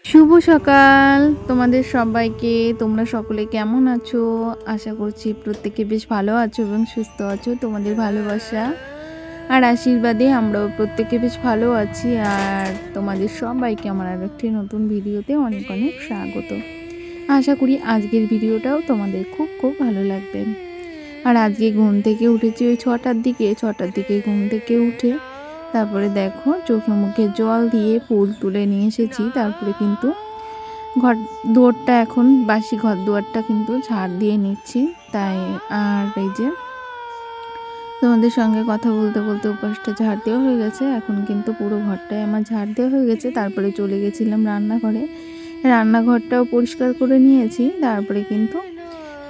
শুভ সকাল তোমাদের সবাইকে। তোমরা সকলে কেমন আছো? আশা করছি প্রত্যেকে বেশ ভালো আছো এবং সুস্থ আছো। তোমাদের ভালোবাসা আর আশীর্বাদে আমরাও প্রত্যেকে বেশ ভালো আছি। আর তোমাদের সবাইকে আমার আর একটি নতুন ভিডিওতে অনেক অনেক স্বাগত। আশা করি আজকের ভিডিওটাও তোমাদের খুব খুব ভালো লাগবে। আর আজকে ঘুম থেকে উঠেছি ওই 6টার দিকে ঘুম থেকে উঠে তারপরে দেখো চোখে মুখে জল দিয়ে ফুল তুলে নিয়ে এসেছি। তারপরে কিন্তু ঘর দুয়ারটা এখন বাসি ঘর দুয়ারটা কিন্তু ঝাড় দিয়ে নিচ্ছি। তাই আর এই যে তোমাদের সঙ্গে কথা বলতে বলতে উপাসটা ঝাড় দেওয়া হয়ে গেছে। এখন কিন্তু পুরো ঘরটাই আমার ঝাড় দেওয়া হয়ে গেছে। তারপরে চলে গেছিলাম রান্নাঘরে, রান্নাঘরটাও পরিষ্কার করে নিয়েছি। তারপরে কিন্তু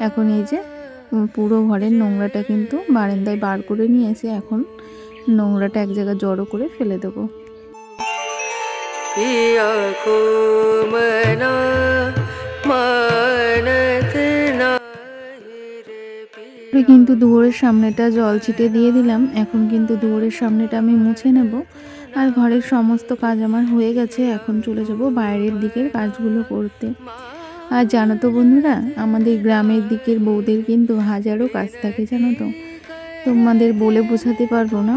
এখন এই যে পুরো ঘরের নোংরাটা কিন্তু বারান্দায় বার করে নিয়েছি। এখন নোংরাটা এক জায়গায় জড়ো করে ফেলে দেবো। কিন্তু দুয়ারের সামনেটা জল ছিটে দিয়ে দিলাম। এখন কিন্তু দুয়ারের সামনেটা আমি মুছে নেব। আর ঘরের সমস্ত কাজ আমার হয়ে গেছে। এখন চলে যাব বাইরের দিকের কাজগুলো করতে। আর জানো তো বন্ধুরা, আমাদের গ্রামের দিকের বউদের কিন্তু হাজারো কাজ থাকে, জানো তো। তোমাদের বলে বোঝাতে পারবো না।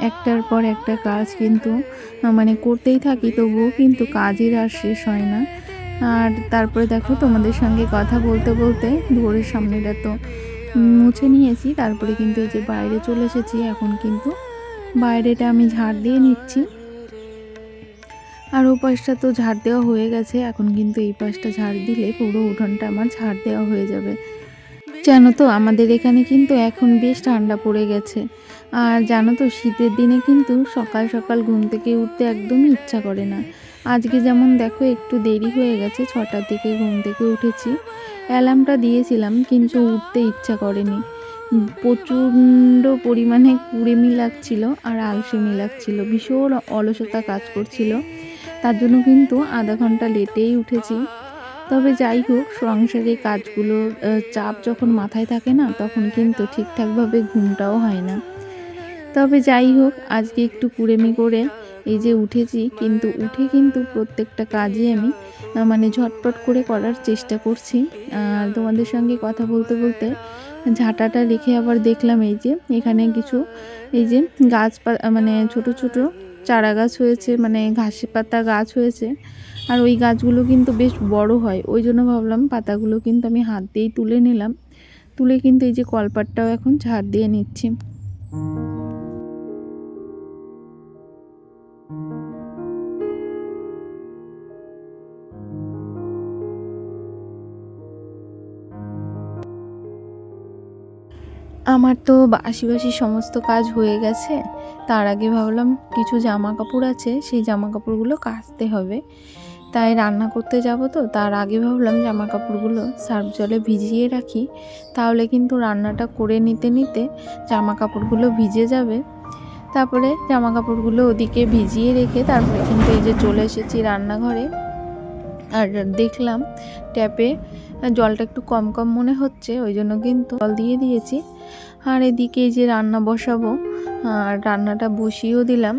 একটার পর একটা কাজ কিন্তু মানে করতেই থাকি, তবুও কিন্তু কাজের আর শেষ হয় না। আর তারপরে দেখো তোমাদের সঙ্গে কথা বলতে বলতে দুয়ারের সামনেটা তো মুছে নিয়েছি। তারপরে কিন্তু এই যে বাইরে চলে এসেছি। এখন কিন্তু বাইরেটা আমি ঝাড় দিয়ে নিচ্ছি। আর ও পাশটা তো ঝাড় দেওয়া হয়ে গেছে। এখন কিন্তু এই পাশটা ঝাড় দিলে পুরো উঠোনটা আমার ঝাড় দেওয়া হয়ে যাবে। জানো তো আমাদের এখানে কিন্তু এখন বেশ ঠান্ডা পড়ে গেছে। আর জানো তো শীতের দিনে কিন্তু সকাল সকাল ঘুম থেকে উঠতে একদমই ইচ্ছা করে না। আজকে যেমন দেখো একটু দেরি হয়ে গেছে, 6টার দিকে ঘুম থেকে উঠেছি। অ্যালার্মটা দিয়েছিলাম কিন্তু উঠতে ইচ্ছা করেনি। প্রচণ্ড পরিমাণে কুড়েমি লাগছিল আর আলসেমি লাগছিল, ভীষণ অলসতা কাজ করছিল। তার জন্য কিন্তু আধা ঘন্টা লেটেই উঠেছি। তবে যাই হোক, সংসারে কাজগুলোর চাপ যখন মাথায় থাকে না, তখন কিন্তু ঠিকঠাকভাবে ঘুমটাও হয় না। তবে যাই হোক, আজকে একটু কুড়েমি করে এই যে উঠেছি, কিন্তু উঠে কিন্তু প্রত্যেকটা কাজই আমি মানে ঝটপট করে করার চেষ্টা করছি। আর তোমাদের সঙ্গে কথা বলতে বলতে ঝাঁটাটা রেখে আবার দেখলাম এই যে এখানে কিছু এই যে গাছপালা মানে ছোট ছোট চারা গাছ হয়েছে, মানে ঘাসে পাতা গাছ হয়েছে। আর ওই গাছগুলো কিন্তু বেশ বড় হয়, ওই জন্য ভাবলাম পাতাগুলো কিন্তু আমি হাত দিয়েই তুলে নিলাম। তুলে কিন্তু এই যে কলপাটটাও এখন ঝাড় দিয়ে নিচ্ছি। আমার তো বাসি সমস্ত কাজ হয়ে গেছে। তার আগে ভাবলাম কিছু জামা কাপড় আছে, সেই জামা কাপড়গুলো কাচতে হবে। তাই রান্না করতে যাব, তো তার আগে ভাবলাম জামা কাপড়গুলো সার্ফ জলে ভিজিয়ে রাখি, তাহলে কিন্তু রান্নাটা করে নিতে নিতে জামা কাপড়গুলো ভিজে যাবে। তারপরে জামা কাপড়গুলো ওদিকে ভিজিয়ে রেখে তারপরে কিন্তু এই যে চলে এসেছি রান্নাঘরে। আর দেখলাম ট্যাপে জলটা একটু কম কম মনে হচ্ছে, ওই জন্য কিন্তু জল দিয়ে দিয়েছি। আর এদিকে এই যে রান্না বসাবো, আর রান্নাটা বসিয়েও দিলাম।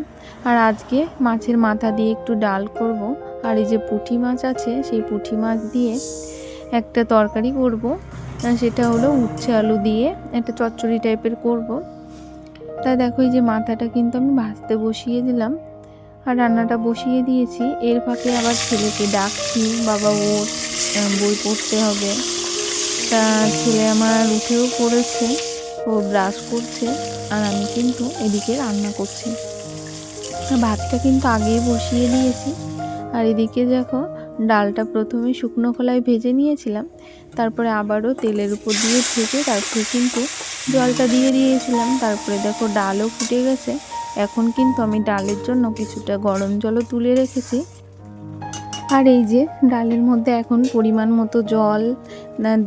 আর আজকে মাছের মাথা দিয়ে একটু ডাল করব। আর এই যে পুঁটি মাছ আছে, সেই পুঁটি মাছ দিয়ে একটা তরকারি করব, সেটা হলো উচ্ছে আলু দিয়ে একটা চচ্চড়ি টাইপের করব। তাই দেখো এই যে মাথাটা কিন্তু আমি ভাজতে বসিয়ে দিলাম আর রান্নাটা বসিয়ে দিয়েছি। এর ফাঁকে আবার ছেলেকে ডাকছি, বাবা ওঠ, বই পড়তে হবে। তা ছেলে আমার উঠেও পড়েছে, ও ব্রাশ করছে আর আমি কিন্তু এদিকে রান্না করছি। ভাতটা কিন্তু আগেই বসিয়ে দিয়েছি। আর এদিকে দেখো ডালটা প্রথমে শুকনো খোলায় ভেজে নিয়েছিলাম, তারপরে আবারও তেলের উপর দিয়ে ভেজে তারপরে কিন্তু জলটা দিয়ে দিয়েছিলাম। তারপরে দেখো ডালও ফুটে গেছে। এখন কিন্তু আমি ডালের জন্য কিছুটা গরম জলও তুলে রেখেছি। আর এই যে ডালের মধ্যে এখন পরিমাণ মতো জল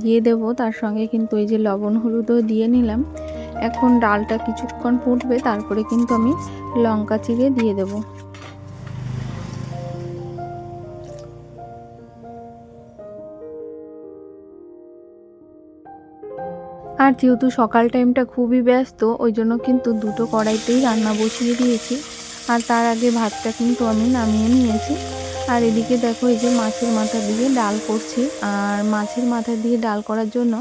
দিয়ে দেব, তার সঙ্গে কিন্তু এই যে লবণ হলুদও দিয়ে নিলাম। এখন ডালটা কিছুক্ষণ ফুটবে, তারপরে কিন্তু আমি লঙ্কা চিড়ে দিয়ে দেব। আর যেহেতু সকাল টাইমটা খুবই ব্যস্ত, ওই জন্য কিন্তু দুটো কড়াইতেই রান্না বসিয়ে দিয়েছি। আর তার আগে ভাতটা কিন্তু আমি নামিয়ে নিয়েছি। আর এদিকে দেখো এই যে মাছের মাথা দিয়ে ডাল করছি। আর মাছের মাথা দিয়ে ডাল করার জন্য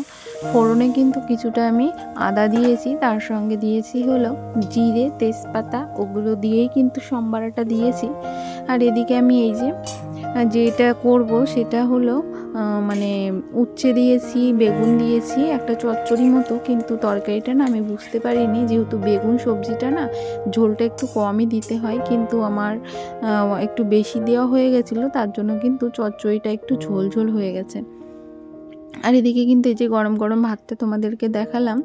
ফোড়নে কিন্তু কিছুটা আমি আদা দিয়েছি, তার সঙ্গে দিয়েছি হলো জিরে, তেজপাতা, ওগুলো দিয়েই কিন্তু সম্বারাটা দিয়েছি। আর এদিকে আমি এই যে যেটা করব সেটা হলো মানে উচ্ছে দিয়েছি, বেগুন দিয়েছি, একটা চচ্চড়ি মতো। কিন্তু তরকারিটা না আমি বুঝতে পারিনি, যেহেতু বেগুন সবজিটা না ঝোলটা একটু কমই দিতে হয়, কিন্তু আমার একটু বেশি দেওয়া হয়ে গেছিলো, তার জন্য কিন্তু চচ্চড়িটা একটু ঝোল ঝোল হয়ে গেছে। আর এদিকে কিন্তু এই যে গরম গরম ভাতটা তোমাদেরকে দেখালাম।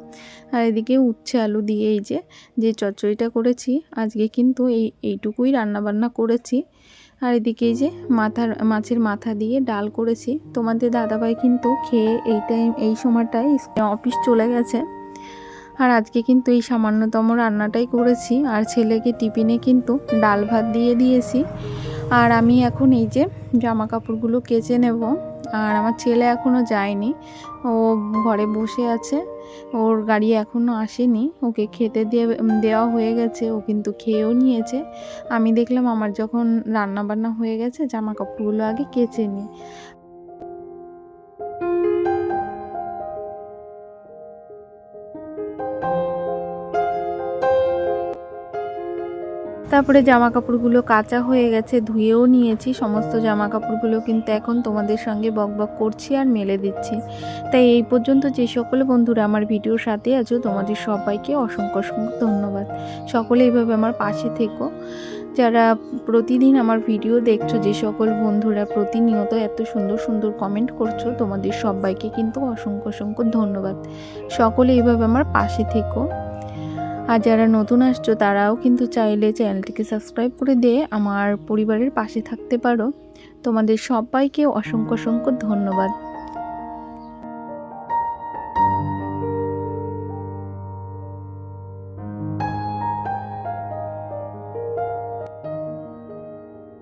আর এদিকে উচ্ছে আলু দিয়ে এই যে চচ্চড়িটা করেছি, আজকে কিন্তু এইটুকুই রান্নাবান্না করেছি। আর এদিকে এই যে মাছের মাথা দিয়ে ডাল করেছি। তোমাদের দাদাভাই কিন্তু খেয়ে এই সময়টায় অফিস চলে গেছে। আর আজকে কিন্তু এই সামান্যতম রান্নাটাই করেছি। আর ছেলেকে টিফিনে কিন্তু ডাল ভাত দিয়ে দিয়েছি। আর আমি এখন এই যে জামা কাপড়গুলো কেচে নেব। আর আমার ছেলে এখনও যায়নি, ও ঘরে বসে আছে, ওর গাড়ি এখনও আসেনি। ওকে খেতে দেওয়া হয়ে গেছে, ও কিন্তু খেয়েও নিয়েছে। আমি দেখলাম আমার যখন রান্না বান্না হয়ে গেছে জামা কাপড়গুলো আগে কেচে নিই। তারপরে জামা কাপড়গুলো কাচা হয়ে গেছে, ধুয়েও নিয়েছি। সমস্ত জামা কাপড়গুলো কিন্তু এখন তোমাদের সঙ্গে বকবক করছি আর মেলে দিচ্ছি। তাই এই পর্যন্ত যে সকল বন্ধুরা আমার ভিডিওর সাথে আছো, তোমাদের সবাইকে অসংখ্য অসংখ্য ধন্যবাদ। সকলে এইভাবে আমার পাশে থেকো। যারা প্রতিদিন আমার ভিডিও দেখছো, যে সকল বন্ধুরা প্রতিনিয়ত এত সুন্দর সুন্দর কমেন্ট করছো, তোমাদের সবাইকে কিন্তু অসংখ্য অসংখ্য ধন্যবাদ। সকলে এইভাবে আমার পাশে থেকো। আর যারা নতুন আসছো তারাও কিন্তু চাইলে চ্যানেলটিকে সাবস্ক্রাইব করে দিয়ে আমার পরিবারের পাশে থাকতে পারো। তোমাদের সবাইকে অসংখ্য অসংখ্য ধন্যবাদ।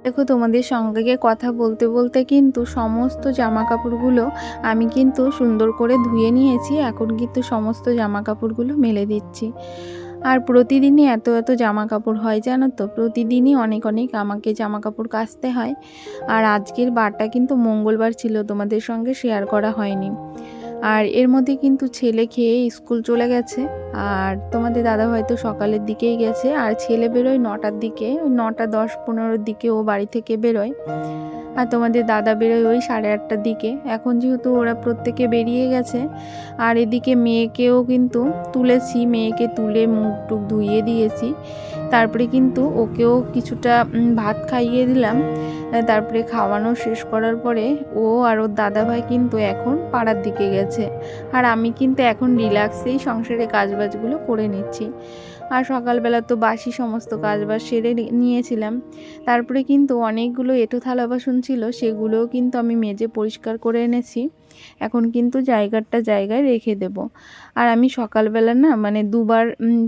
দেখো, তোমাদের সঙ্গে কথা বলতে বলতে কিন্তু সমস্ত জামা কাপড়গুলো আমি কিন্তু সুন্দর করে ধুয়ে নিয়েছি। এখন কিন্তু সমস্ত জামা কাপড়গুলো মেলে দিচ্ছি। আর প্রতিদিনই এত এত জামা কাপড় হয় জানো তো, প্রতিদিনই অনেক অনেক আমাকে জামা কাপড় কাচতে হয়। আর আজকের বারটা কিন্তু মঙ্গলবার ছিল, তোমাদের সঙ্গে শেয়ার করা হয়নি। আর এর মধ্যে কিন্তু ছেলে খেয়ে স্কুল চলে গেছে। আর তোমাদের দাদা হয়তো সকালের দিকেই গেছে, আর ছেলে বেরোয় 9টার দিকে, 9টা 10-15 দিকে ও বাড়ি থেকে বেরোয়। আর তোমাদের দাদা বেরোয় ওই 8:30টার দিকে। এখন যেহেতু ওরা প্রত্যেকে বেরিয়ে গেছে, আর এদিকে মেয়েকেও কিন্তু তুলেছি, মেয়েকে তুলে মুখ টুক ধুইয়ে দিয়েছি। তারপরে কিন্তু ওকেও কিছুটা ভাত খাইয়ে দিলাম। তারপরে খাওয়ানো শেষ করার পরে ও আর ওর দাদাভাই কিন্তু এখন পাড়ার দিকে গেছে। আর আমি কিন্তু এখন রিল্যাক্সেই সংসারে কাজবাজগুলো করে নিচ্ছি। আর সকালবেলা তো বাসি সমস্ত কাজবাজ সেরে নিয়েছিলাম। তারপরে কিন্তু অনেকগুলো এঁটো থালা বাসন ছিল, সেগুলোও কিন্তু আমি মেজে পরিষ্কার করে এনেছি। এখন কিন্তু জায়গায় রেখে দেব। আর আমি সকালবেলা না মানে দুবার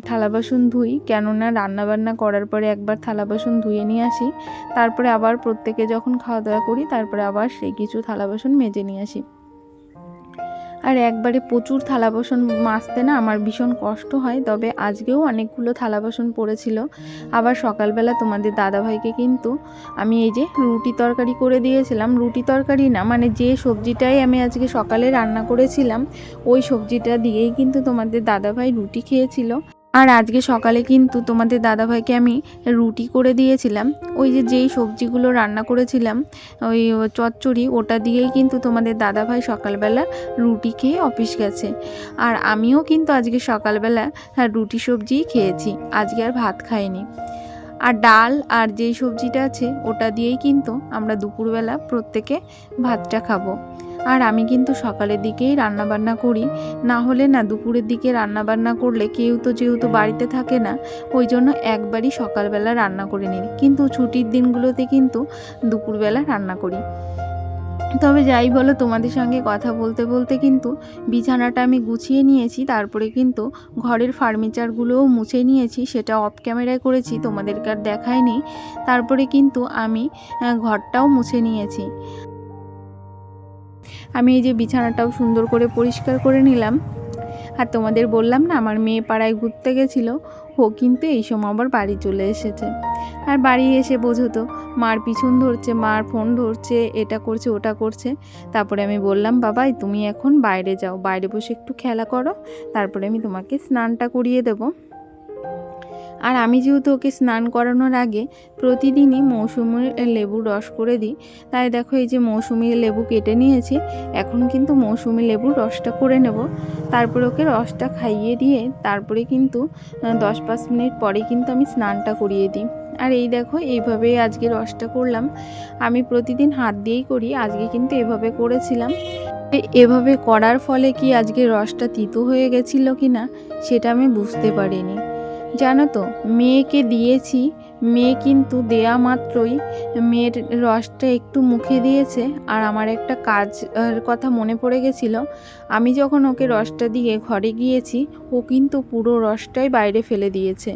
থালা বাসন ধুই, কেননা রান্নাবান্না করার পরে একবার থালা বাসন ধুয়ে নিয়ে আসি, তারপরে আবার প্রত্যেকে যখন খাওয়া দাওয়া করি তারপরে আবার সেই কিছু থালা বাসন মেজে নিয়ে আসি। আর একবারে প্রচুর থালা বাসন মাজতে না আমার ভীষণ কষ্ট হয়। তবে আজকেও অনেকগুলো থালা বাসন পড়েছিল। আবার সকালবেলা তোমাদের দাদাভাইকে কিন্তু আমি এই যে রুটি তরকারি করে দিয়েছিলাম। রুটি তরকারি না, মানে যে সবজিটাই আমি আজকে সকালে রান্না করেছিলাম ওই সবজিটা দিয়েই কিন্তু তোমাদের দাদাভাই রুটি খেয়েছিল। আর আজকে সকালে কিন্তু তোমাদের দাদাভাইকে আমি রুটি করে দিয়েছিলাম। ওই যেই সবজিগুলো রান্না করেছিলাম, ওই চচ্চড়ি, ওটা দিয়েই কিন্তু তোমাদের দাদাভাই সকালবেলা রুটি খেয়ে অফিস গেছে। আর আমিও কিন্তু আজকে সকালবেলা রুটি সবজিই খেয়েছি, আজকে আর ভাত খাইনি। আর ডাল আর যেই সবজিটা আছে ওটা দিয়েই কিন্তু আমরা দুপুরবেলা প্রত্যেকে ভাতটা খাবো। আর আমি কিন্তু সকালের দিকেই রান্নাবান্না করি, না হলে না দুপুরের দিকে রান্নাবান্না করলে কেউ তো যেহেতু বাড়িতে থাকে না, ওই জন্য একবারই সকালবেলা রান্না করে নিই। কিন্তু ছুটির দিনগুলোতে কিন্তু দুপুরবেলা রান্না করি। তবে যাই বলো, তোমাদের সঙ্গে কথা বলতে বলতে কিন্তু বিছানাটা আমি গুছিয়ে নিয়েছি। তারপরে কিন্তু ঘরের ফার্নিচারগুলোও মুছে নিয়েছি, সেটা অফ ক্যামেরায় করেছি, তোমাদেরকে আর দেখাইনি। তারপরে কিন্তু আমি ঘরটাও মুছে নিয়েছি। আমি এই যে বিছানাটাও সুন্দর করে পরিষ্কার করে নিলাম। আর তোমাদের বললাম না আমার মেয়ে পাড়ায় ঘুরতে গেছিলো, ও কিন্তু এই সময় আবার বাড়ি চলে এসেছে। আর বাড়ি এসে বোঝো তো, মার পিছন ধরছে, মার ফোন ধরছে, এটা করছে ওটা করছে। তারপরে আমি বললাম বাবাই তুমি এখন বাইরে যাও, বাইরে বসে একটু খেলা করো, তারপরে আমি তোমাকে স্নানটা করিয়ে দেবো। আর আমি যেহেতু ওকে স্নান করানোর আগে প্রতিদিনই মৌসুমির লেবু রস করে দিই, তাই দেখো এই যে মৌসুমি লেবু কেটে নিয়েছি, এখন কিন্তু মৌসুমি লেবুর রসটা করে নেব। তারপরে ওকে রসটা খাইয়ে দিয়ে তারপরে কিন্তু 10-5 মিনিট পরে কিন্তু আমি স্নানটা করিয়ে দিই। আর এই দেখো এইভাবেই আজকে রসটা করলাম। আমি প্রতিদিন হাত দিয়েই করি, আজকে কিন্তু এভাবে করেছিলাম। এভাবে করার ফলে কি আজকে রসটা তিতো হয়ে গেছিলো কি না সেটা আমি বুঝতে পারিনি। জানো তো, মেয়েকে দিয়েছি, মেয়ে কিন্তু দেয়া মাত্রই মেয়ের রসটা একটু মুখে দিয়েছে। আর আমার একটা কাজ কথা মনে পড়ে গেছিলো, আমি যখন ওকে রসটা দিয়ে ঘরে গিয়েছি, ও কিন্তু পুরো রসটাই বাইরে ফেলে দিয়েছে।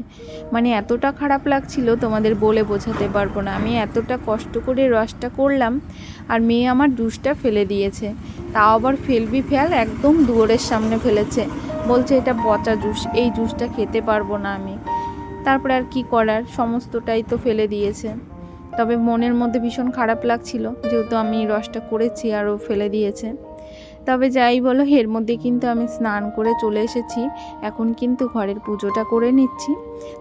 মানে এতটা খারাপ লাগছিল তোমাদের বলে বোঝাতে পারবো না। আমি এতটা কষ্ট করে রসটা করলাম আর মেয়ে আমার জুসটা ফেলে দিয়েছে। তাও আবার ফেলবি ফেল, একদম দুয়ারের সামনে ফেলেছে, বলছে এটা পচা জুস, এই জুসটা খেতে পারবো না আমি। তারপরে আর কি করার, সমস্তটাই তো ফেলে দিয়েছে। তবে মনের মধ্যে ভীষণ খারাপ লাগছিল, যেহেতু আমি রসটা করেছি আর ও ফেলে দিয়েছে। তবে যাই বলো, এর মধ্যে কিন্তু আমি স্নান করে চলে এসেছি, এখন কিন্তু ঘরের পুজোটা করে নিচ্ছি।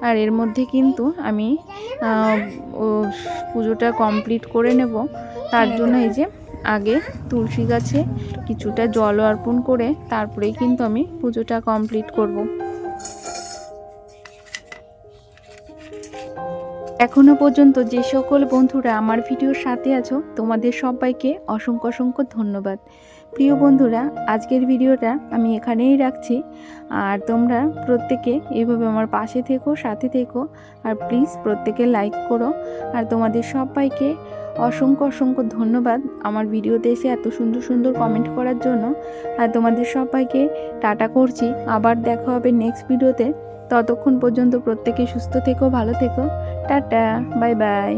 আর এর মধ্যে কিন্তু আমি পুজোটা কমপ্লিট করে নেব। তার জন্য এই যে আগে তুলসী গাছে কিছুটা জল অর্পণ করে তারপরেই কিন্তু আমি পুজোটা কমপ্লিট করব। এখনো পর্যন্ত যে সকল বন্ধুরা আমার ভিডিওর সাথে আছো, তোমাদের সবাইকে অসংখ্য অসংখ্য ধন্যবাদ। প্রিয় বন্ধুরা, আজকের ভিডিওটা আমি এখানেই রাখছি। আর তোমরা প্রত্যেকে এভাবে আমার পাশে থেকো, সাথে থেকো। আর প্লিজ প্রত্যেকে লাইক করো। আর তোমাদের সবাইকে অসংখ্য অসংখ্য ধন্যবাদ আমার ভিডিওতে এসে এত সুন্দর সুন্দর কমেন্ট করার জন্য। আর তোমাদের সবাইকে টাটা করছি, আবার দেখা হবে নেক্সট ভিডিওতে। ততক্ষণ পর্যন্ত প্রত্যেকে সুস্থ থেকো, ভালো থেকো। Tata, bye bye.